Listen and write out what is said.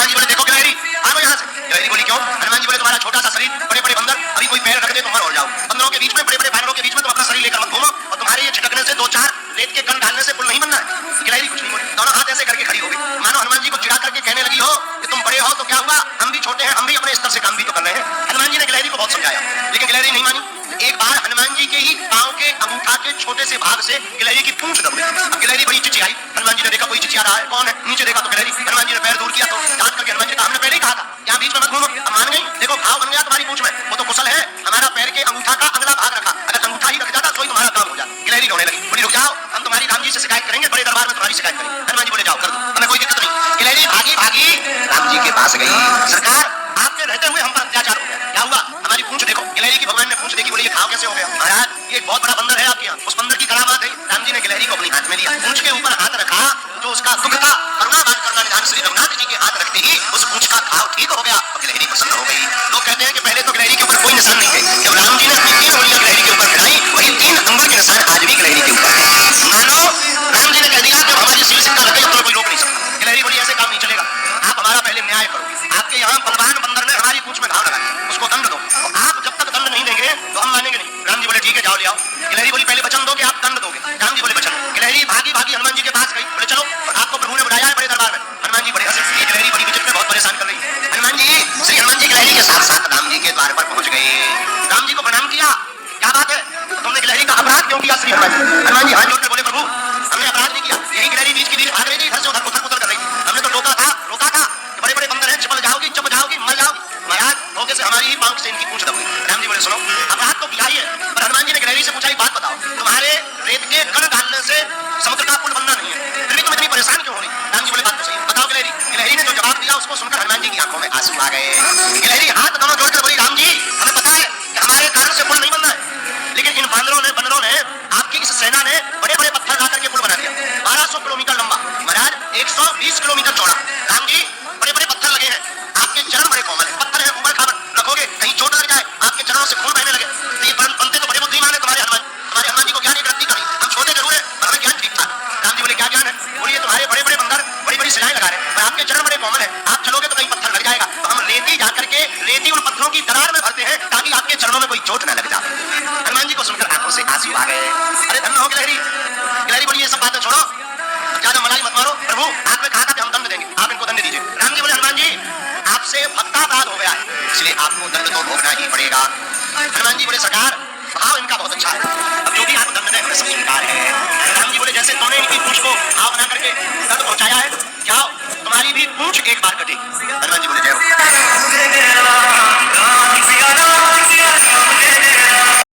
हनुमान जी बोले देखो गिलहरी भागो यहाँ से। गिलहरी बोली क्यों? हनुमान जी बोले तुम्हारा छोटा सा शरीर, बड़े बड़े बंदर, अभी कोई पैर रख दे तो मर हो जाओ। बंदरों के बीच में, बड़े बड़े पैरों के बीच में तुम अपना शरीर लेकर मत घूमो, और तुम्हारे ये छिटकने से, दो चार रेत के कण डालने से पुल नहीं बनना है। गिलहरी कुछ नहीं बोली, दोनों हाथ ऐसे करके खड़ी हो गई, मानो हनुमान जी को चिढ़ा करके कहने लगी हो कि तुम बड़े हो तो क्या हुआ, हम भी छोटे हैं, हम भी अपने स्तर से काम भी तो कर रहे हैं। हनुमान जी ने गिलहरी को बहुत समझाया, लेकिन गिलहरी नहीं मानी। एक बार हनुमान जी के ही पांव के अंगूठा के छोटे से भाग से गिलहरी की पूंछ दब गई। गिलहरी बड़ी चिचियाई, हनुमान जी ने देखा कोई चिचिया रहा है, कौन है? नीचे देखा तो गिलहरी। हनुमान जी ने पैर दूर किया तो डांट करके हनुमान जी कहा हमने पहले ही कहा था यहाँ बीच में मत घूमो। अब मान गई, देखो घाव बन गया तुम्हारी पूंछ में, वो तो कुशल है हमारा पैर के अंगूठा का अगला भाग रखा, अगर अंगूठा ही रख जाता तो ही तुम्हारा काम हो जाता। गिलहरी रोने लगी, बोली रुक जाओ, हम तुम्हारी राम जी से शिकायत करेंगे, बड़े दरबार में तुम्हारी शिकायत करेंगे। हनुमान जी बोले जाओ कर दो, हमें कोई दिक्कत नहीं। गिलहरी भागी भागी राम जी के पास गई, सरकार आपके रहते हुए हम पर अत्याचार हो गया, क्या हुआ? हमारी पूंछ देखो। गिलहरी की भगवान ने पूंछ देखी, बोले ये घाव कैसे हो गया? महाराज ये बहुत बड़ा बंदर है आपके यहाँ, उस बंदर की करामात है। राम जी ने गिलहरी को अपनी हाथ में लिया, पूंछ के ऊपर हाथ रखा, जो उसका दुख था, करुणावान करुणानिधान श्री रघुनाथ जी के हाथ रखते ही उस पूंछ का घाव ठीक हो गया और गिलहरी प्रसन्न हो गई। लोग कहते हैं कि पहले तो गिलहरी के ऊपर कोई निशान नहीं थे, जब राम जी ने अपनी 3 उंगलियां गिलहरी के ऊपर गिराई, वही 3 अंगुल के निशान आज भी गिलहरी के ऊपर है। मानो राम जी ने कह दिया कि हमारी सील सिक्का लग गई, अब तो कोई रोक नहीं सकता। गिलहरी बोली ऐसे काम नहीं चलेगा, आप हमारा पहले न्याय करो। आपके यहाँ बलवान बंदर ने हमारी पूंछ में घाव लगाया, उसको दंड दो। आप जब तक दंड नहीं देंगे तो हम मानेंगे नहीं। राम जी बोले ठीक है जाओ ले आओ। गिलहरी बोली पहले वचन दो कि आप दंड दोगे। राम जी बोले वचन। गिलहरी भागी भागी हनुमान जी के पास गई, बोले चलो आपको प्रभु ने बुलाया है बड़े दरबार में। हनुमान जी बड़े हंसे, ये गिलहरी बड़ी विचित्र, बहुत परेशान कर रही है। हनुमान जी, श्री हनुमान जी गिलहरी के साथ साथ राम जी के द्वार पर पहुंच गए। राम जी को प्रणाम किया, क्या बात है तुमने गिलहरी का अपराध क्यों किया? श्री हनुमान जी, हनुमान जी हाथ जोड़कर बोले प्रभु हमने अपराध नहीं किया, यही गिलहरी बीच की बीच भाग रही थी, इधर से उधर उधर कर रही थी, हमने तो रोका था बड़े बड़े बंदर हैं, चपल जाओगी चप जाओगी मर जाओगी। महाराज धोखे से हमारी ही पांव से इनकी पूंछ दब गई। राम जी बोले सुनो अपराध तो किया ही है, पर हनुमान जी ने गिलहरी से पूछा एक बात बताओ, तुम्हारे रेत के कण डालने से समुद्र का पुल बनना नहीं है, फिर भी तुम इतनी परेशान क्यों हो रही? राम जी बोले बात तो सही, बताओ गिलहरी। गिलहरी ने जो जवाब दिया उसको सुनकर हनुमान जी की आंखों में आंसू आ गए। गिलहरी हाथ दोनों जोड़कर बोली राम जी हमें पता है कि हमारे कारण से पुल नहीं बनना है, लेकिन इन बंदरों ने आपकी इस सेना ने बड़े बड़े पत्थर ला करके पुल बना दिया, 1200 किलोमीटर लंबा, महाराज 120 किलोमीटर चौड़ा। राम जी बड़े बड़े पत्थर लगे हैं, आपके चरण बड़े कोमल है, पत्थर है ऊपर खाबर रखोगे कहीं चोट लग जाए, आपके चरणों से खून बहने लगे, तो ये बनते तो बड़े बुद्धिमान है तुम्हारे हनुमान जी को ज्ञान एक रत्ती कमी, हम छोटे जरूर है पर हमें ज्ञान ठीक ठाक। राम जी बोले क्या ज्ञान है? बोलिए तुम्हारे बड़े बड़े बंदर बड़ी बड़ी सिलाएं लगा रहे हैं, पर आपके चरण बड़े कोमल है, आप चलोगे तो कहीं पत्थर लग जाएगा, तो हम रेती जाकर के रेती उन पत्थरों की दरार में भरते हैं ताकि आपके चरणों में कोई चोट न लग जाए। हनुमान जी को सुनकर आंखों से आंसू आ गए। अरे धन्य हो गिलहरी। गिलहरी बोली ये सब बातें छोड़ो, ज्यादा मलाई मत मारो, प्रभु आपने कहा था कि हम दंड देंगे, आप इनको दंड दीजिए। राम जी बोले हनुमान जी आपसे भक्तापराध हो गया है, इसलिए आपको दंड तो भोगना ही पड़ेगा। हनुमान जी बोले सरकार भाव इनका बहुत अच्छा है, अब जो भी आप दंड दें हमें सब स्वीकार है। राम जी बोले जैसे तुमने इनकी पूंछ को भाव बना करके दंड पहुंचाया है, जाओ तुम्हारी भी पूंछ एक बार कटेगी। हनुमान जी बोले जय हो।